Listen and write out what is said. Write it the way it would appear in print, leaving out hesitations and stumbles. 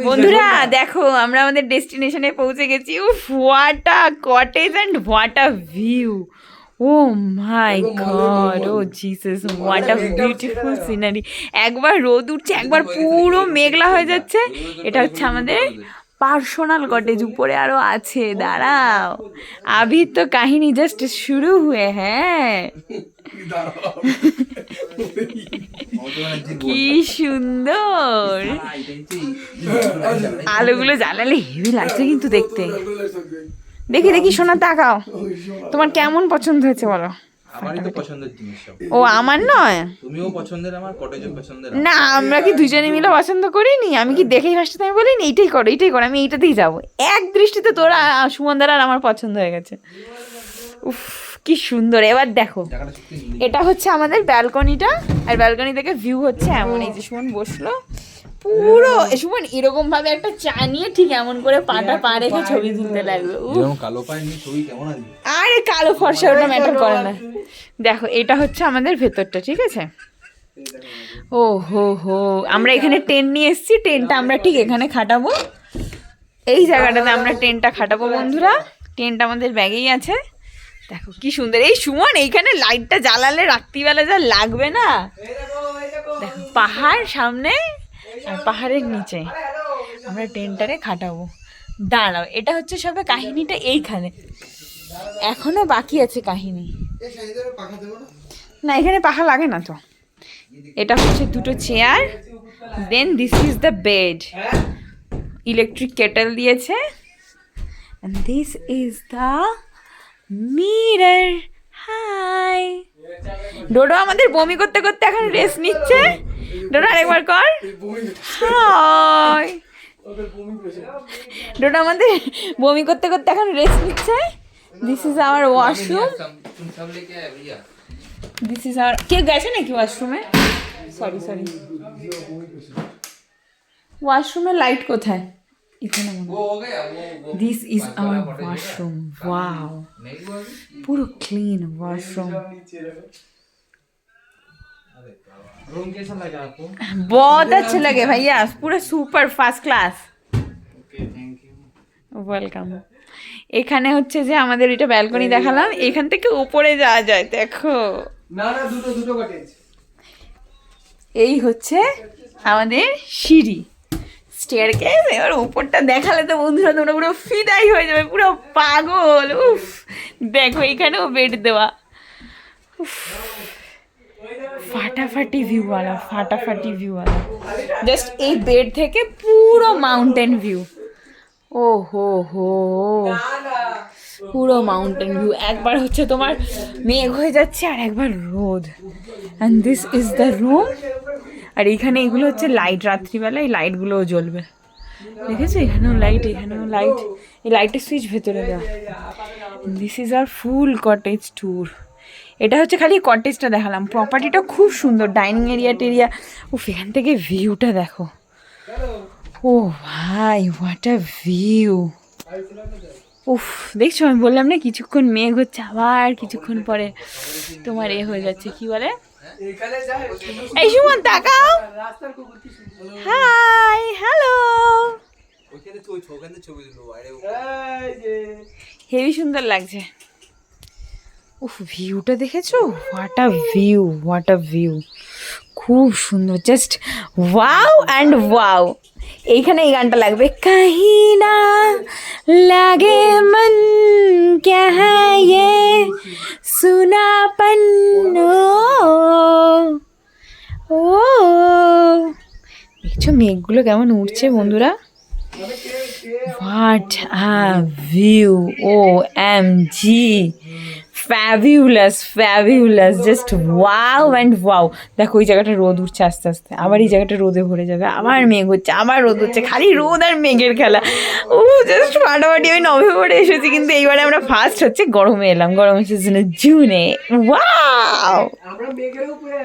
বন্ধুরা দেখো আমরা আমাদের ডেস্টিনেশনে পৌঁছে গেছি। উফ, what a cottage and what a view. Oh my God, oh Jesus, what a beautiful scenery. একবার রোদ উঠছে, একবার পুরো মেঘলা হয়ে যাচ্ছে। এটা হচ্ছে আমাদের পার্সোনাল কটেজ। উপরে আরো আছে, দাঁড়াও, আভি তো কাহিনী জাস্ট শুরু হুয়ে। হ্যাঁ, কি সুন্দর আলোগুলো জ্বালালে হেভি লাগছে কিন্তু দেখতে। দেখি দেখি সোনা, তাকাও, তোমার কেমন পছন্দ হয়েছে বলো? আমারই তো পছন্দের জিনিস সব। ও আমার নয়, তুমিও পছন্দের, আমার কটেজও পছন্দের। না আমরা কি দুজনে মিলে পছন্দ করিনি? আমি কি দেখেই ফার্স্টে আমি বলিনি এইটাই করো এইটাই করো, আমি এইটাতেই যাবো। এক দৃষ্টিতে তোরা সুমনদার আর আমার পছন্দ হয়ে গেছে। উফ, কি সুন্দর। এবার দেখো, এটা হচ্ছে আমাদের ব্যালকনিটা, আর ব্যালকনি থেকে ভিউ হচ্ছে এমন। এই যে সুমন বসলো পুরো, সুমন এরকম ভাবে একটা চা নিয়ে ঠিক এমন করে পাটা পা রেখে ছবি তুলতে লাগলো। কালো পায়ে নিয়ে ছবি কেমন আসবে? আরে কালো ফর্সা ওটা ম্যাটার করে না। দেখো এটা হচ্ছে আমাদের ভেতরটা, ঠিক আছে? ও হো হো, আমরা এখানে টেন্ট নিয়ে এসেছি। টেন্টটা আমরা ঠিক এখানে খাটাবো, এই জায়গাটাতে আমরা টেন্টটা খাটাবো বন্ধুরা। টেন্ট আমাদের ব্যাগেই আছে। দেখো কি সুন্দর। এই সুমন, এইখানে লাইটটা জ্বালালে রাত্রিবেলা যা লাগবে না। দেখো পাহাড় সামনে আর পাহাড়ের নিচে আমরা টেন্টটারে খাটাবো। দাঁড়াও, এটা হচ্ছে সবে কাহিনীটা এইখানে, এখনো বাকি আছে কাহিনী। না এখানে পাখা লাগে না তো। এটা হচ্ছে দুটো chair, then this is the bed, electric kettle দিয়েছে, and this is the mirror. Hi Dodo আমাদের বমি করতে করতে এখন রেস্ট নিচ্ছে। ডোডো আরেকবার কর, হাই। ডোডো আমাদের বমি করতে করতে এখন রেস্ট নিচ্ছে। This is our washroom, this is our. কেউ গেছে নাকি ওয়াশরুমে? সরি সরি, ওয়াশরুমের লাইট কোথায়? এখানে মনে হয়। This is our washroom. Wow, পুরো ক্লিন ওয়াশরুম। बहुत अच्छे लगे भैया, पूरा सुपर फास्ट क्लास। ওয়েলকাম। এখানে হচ্ছে যে আমাদের এটা ব্যালকনি দেখালাম, এখান থেকে উপরে যাওয়া যায়। দেখো না না, দুটো দুটো কটেজ। এই হচ্ছে আমাদের সিঁড়ি, স্টেয়ারকেস। এবার উপরটা দেখালে তো বন্ধুরা তোমরা পুরো ফিদাই হয়ে যাবে, পুরো পাগল। উফ, দেখো এখানেও বেড দেওয়া। উফ, ফাটাফাটি ভিউওয়ালা, ফাটাফাটি ভিউওয়ালা। জাস্ট এই বেড থেকে পুরো মাউন্টেন ভিউ। ও হো হো, পুরো মাউন্টেন ভিউ। একবার হচ্ছে তোমার মেঘ হয়ে যাচ্ছে আর একবার রোদ। And this is the room. আর এইখানে এগুলো হচ্ছে লাইট, রাত্রিবেলা এই লাইটগুলোও জ্বলবে। দেখেছো, এখানেও লাইট, এখানেও লাইট। এই লাইটের সুইচ ভেতরে দেওয়া। This is our full cottage tour. এটা হচ্ছে খালি কটেজটা দেখালাম, প্রপার্টিটা খুব সুন্দর। ডাইনিং এরিয়া টেরিয়া, উফ, এখান থেকে ভিউটা দেখো। ও ভাই, হোয়াট আ ভিউ। উফ, দেখছো আমি বললাম না কিছুক্ষণ মেঘ হচ্ছে, আবার কিছুক্ষণ পরে তোমার এ হয়ে যাচ্ছে, কি বলে। এই সুমন তাকাও, হাই হ্যালো। হেভি সুন্দর লাগছে। উফ, ভিউটা দেখেছো? What a view, what a view, খুব সুন্দর। Just wow and wow. এইখানে এই গানটা লাগবে, কাহি না লাগে মন ক্যা হ্যায় ইয়ে সুনাপন। ও দেখছো মেঘগুলো কেমন উঠছে বন্ধুরা? What a view, OMG, fabulous, fabulous, just wow and wow. দেখো ওই জায়গাটা রোদ উঠছে আস্তে আস্তে, আবার এই জায়গাটা রোদে ভরে যাবে, আবার মেঘ হচ্ছে, আবার রোদ হচ্ছে, খালি রোদ আর মেঘের খেলা। ও জাস্ট ফাটাফাটি। আমি নভেম্বরে এসেছি, কিন্তু এইবারে আমরা ফার্স্ট হচ্ছে গরমে এলাম, গরমের সিজনে, জুনে। ওয়াও।